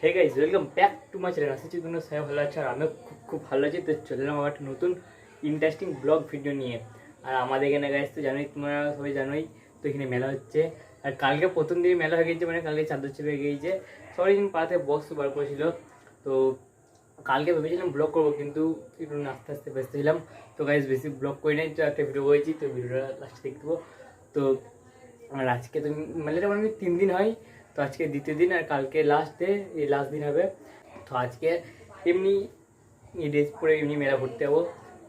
Hey guys, welcome back to my channel. আশা করি তোমরা সবাই ভালো আছো আর আমিও খুব ভালো আছি। তো চলে এলাম আবার একটা নতুন ইন্টারেস্টিং ব্লগ ভিডিও নিয়ে। আর আমাদের এখানে গাইস তো জানোই, তোমরা সবাই জানোই, তো এখানে মেলা হচ্ছে। আর কালকে প্রথম দিন মেলা হয়ে গেছে, মানে কালকে চাদর চেপে গিয়েছে। সবাই দিন পাড়াতে বক্স বার করেছিল। তো কালকে ভেবেছিলাম ব্লগ করবো, কিন্তু একটু আস্তে আস্তে ব্যস্ত ছিলাম। তো গাইস বেশি ব্লগ করি নাই, তো একটা ভিডিও করেছি, তো ভিডিওটা লাস্টে দেখতে দেবো। তো আর আজকে তো মেলাটা মানে 3 দিন হয়, তো আজকে দ্বিতীয় দিন আর কালকে লাস্ট ডে, এই লাস্ট দিন হবে। তো আজকে এমনি ড্রেস পরে এমনি মেলা ঘুরতে যাবো।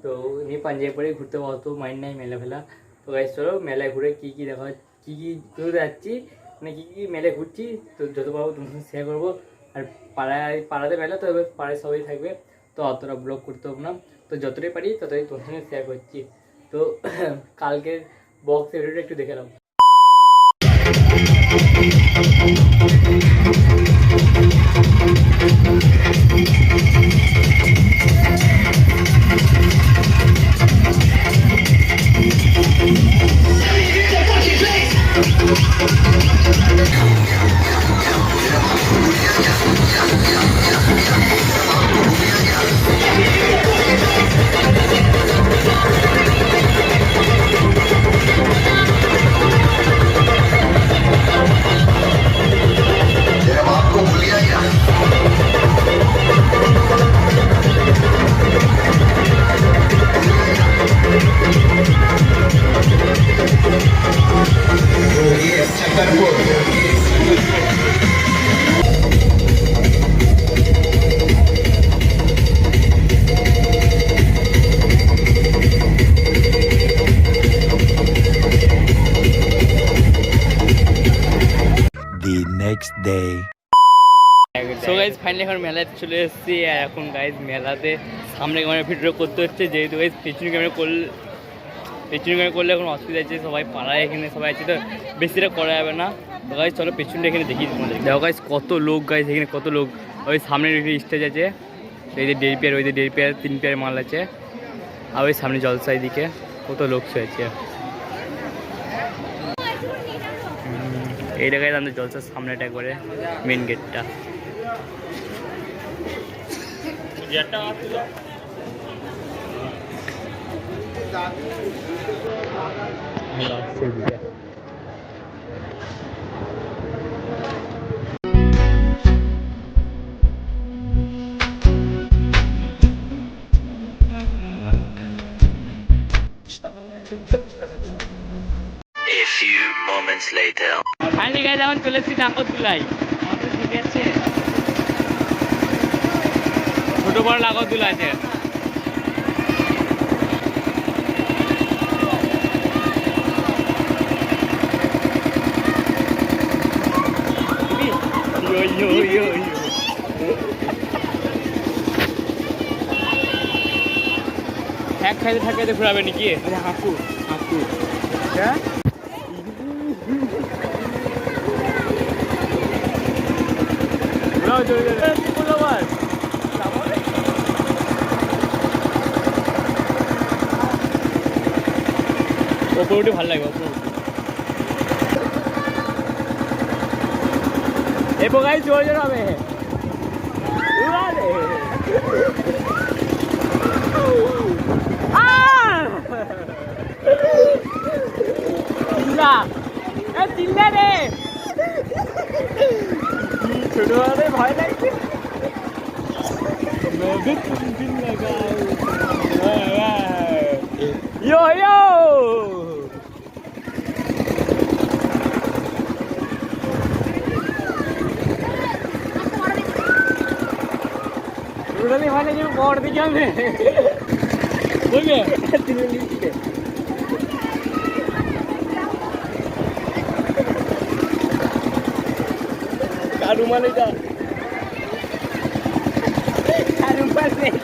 তো এমনি পাঞ্জাবি পরে ঘুরতে যাবো, অত মাইন্ড নাই মেলা ফেলা। তো গাইস চলো মেলায় ঘুরে কী কী দেখা, কী কী ঘুরতে যাচ্ছি, মানে কী কী মেলায় ঘুরছি, তো যত পারবো তোমার সাথে শেয়ার করবো। আর পাড়াতে মেলা, তো এবার পাড়ায় সবাই থাকবে, তো অতটা ব্লগ করতে হবে না। তো যতটাই পারি ততটাই তোমার সঙ্গে শেয়ার করছি। তো কালকের বক্স ভিডিওটা একটু দেখে নাও। The next day. So guys finally এখন মেলাতে চলে এসেছি। আর এখন গাইজ মেলাতে সামনে ক্যামেরা ভিডিও করতে হচ্ছে, যেহেতু গাইজ পেছনে ক্যামেরা করলে এখন অসুবিধা আছে। সবাই পাড়ায় এখানে সবাই আছে, তো বেশিটা করা যাবে না। তো গাইজ চলো পেছনটা এখানে দেখি তোমাদের। দেখো গাইজ কত লোক, গাইজ এখানে কত লোক। ওই সামনের স্টেজ আছে, এই যে 1.5 পেয়ার, ওই যে 1.5 পেয়ার 3 পেয়ার মাল আছে। আর ওই সামনে জলসাই দিকে কত লোক হয়েছে। এই জায়গায় আমাদের জলসার সামনেটা করে মেন গেটটা। A few moments later. Finally guys এখন চলে এসেছি নাগরদোলায়। ঠিক আছে, ছোট বড় নাগরদোলা আছে। এক খাইতে থাকতে ঘুরাবে নাকি? হাঁকু হাঁকু হ্যাঁ, ওপরে উঠে ভালো লাগে। ওপরে উঠে এরপর গাড়ি জোরে জোরে হবে। চিল্লা রে, ছোট ভয় লাগছে। Yo yo! Udah mana je board dikia me? Boleh? Tinggal ni. Karuman itu. Karuman itu.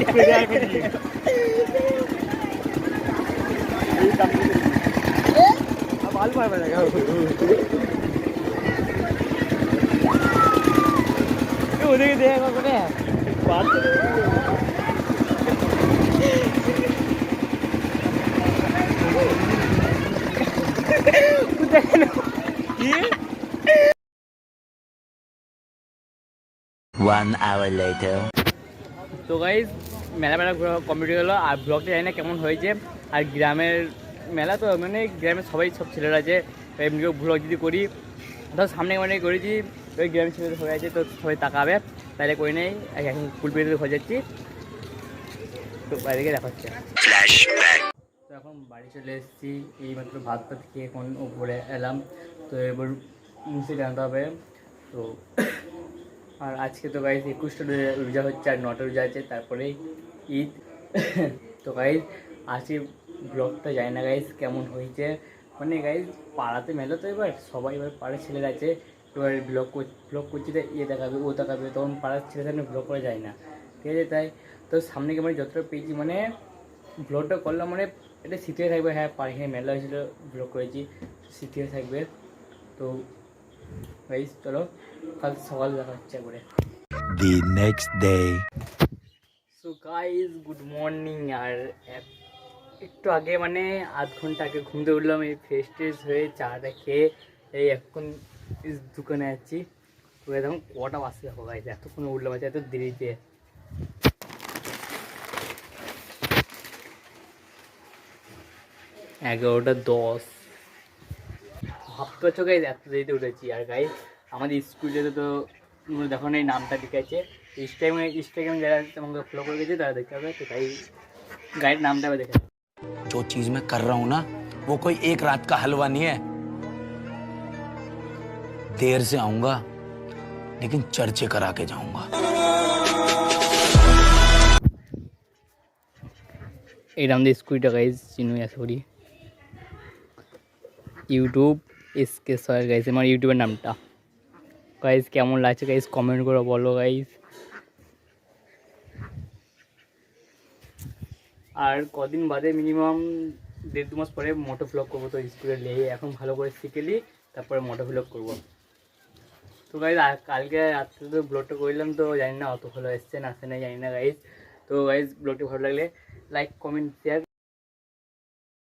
अब आलू मार बनेगा। ये उधर ही देखो कोने। बात करो। 1 hour later. তো গাইজ মেলা কমপ্লিট হয়ে গেলো, আর ব্লগটা জানি না কেমন হয়েছে। আর গ্রামের মেলা তো মানে গ্রামের সব ছেলেরা আছে, এমনি ব্লগ যদি করি ধর সামনে মানে করেছি, ওই গ্রামের ছেলেদের হয়ে আছে তো সবাই তাকাবে, তাইলে করে নেই। এখন ফুল পেতে হয়ে যাচ্ছি, তো বাইরে গিয়ে দেখা হচ্ছে। Flashback. তো এখন বাড়ি চলে এসেছি, এইমাত্র ভাত খেয়ে এখন উপরে এলাম। তো এবার মুছে জানতে হবে। তো আর আজকে তো গাইজ 21টা রোজা হচ্ছে, আর 9টা রোজা আছে, তারপরে ঈদ। তো গাইজ আজকে ব্লগটা যায় না গাইজ কেমন হয়েছে, মানে গাইজ পাড়াতে মেলো তো এবার সবাই এবার পাড়ার ছেলেরা আছে, এবার ব্লগ করছি তো দেখাবে ও দেখাবে, তখন পাড়ার ছেলেদের সামনে ব্লগ করা যায় না, ঠিক আছে। তাই তো সামনে মানে যতটা পেয়েছি মানে ব্লগটা করলাম, মানে এটা স্মৃতি হয়ে থাকবে। হ্যাঁ এখানে মেলা হয়েছিল, ব্লগ করেছি, স্মৃতি হয়ে থাকবে। তো গাইজ চলো কাল সকাল দেখা হচ্ছে একবারে। The next day. So guys good morning. আর একটু আগে মানে আধ ঘন্টা আগে ঘুম থেকে উঠলাম, এই ফ্রেশ ট্রেশ হয়ে চাটা খেয়ে এই এখন দোকানে যাচ্ছি। তো দেখুন কটা বাজছে, দেখো গাইজ এতক্ষণ উঠলাম, আছে এত দেরিতে। 11:10। ভাবতে পারছো গাইজ এত দেরিতে উঠেছি। আর গাইজ আমাদের স্কুলে তো দেখো না এই নামটা লিখে আছে, ইনস্টাগ্রামে যারা আমাকে ফলো করে গেছে তারা দেখতে হবে। তো তাই গাইড নামটা আবার দেখে। जो चीज मैं कर रहा हूं ना वो कोई एक रात का हलवा नहीं है। देर से आऊंगा लेकिन चर्चे करा के जाऊंगा। এটা আমাদের স্কুলটা গাইজ চিনুই আশা করি, ইউটিউব এসকে স্যার গাইজ আমার ইউটিউবের নামটা। গাইজ কেমন লাগছে গাইজ কমেন্ট করে বলো গাইজ। আর কদিন বাদে মিনিমাম 1.5-2 মাস পরে মোটো ভ্লগ করবো, তো স্কুলে নিয়ে এখন ভালো করে শিখেলি তারপরে মোটো ভ্লগ করবো। তো গাইজ কালকে রাত্রে তো ব্লগটা করলাম, তো জানি না অত ভালো এসছে না আসছে না জানি না গাইজ। তো গাইজ ব্লগটি ভালো লাগলে লাইক কমেন্ট শেয়ার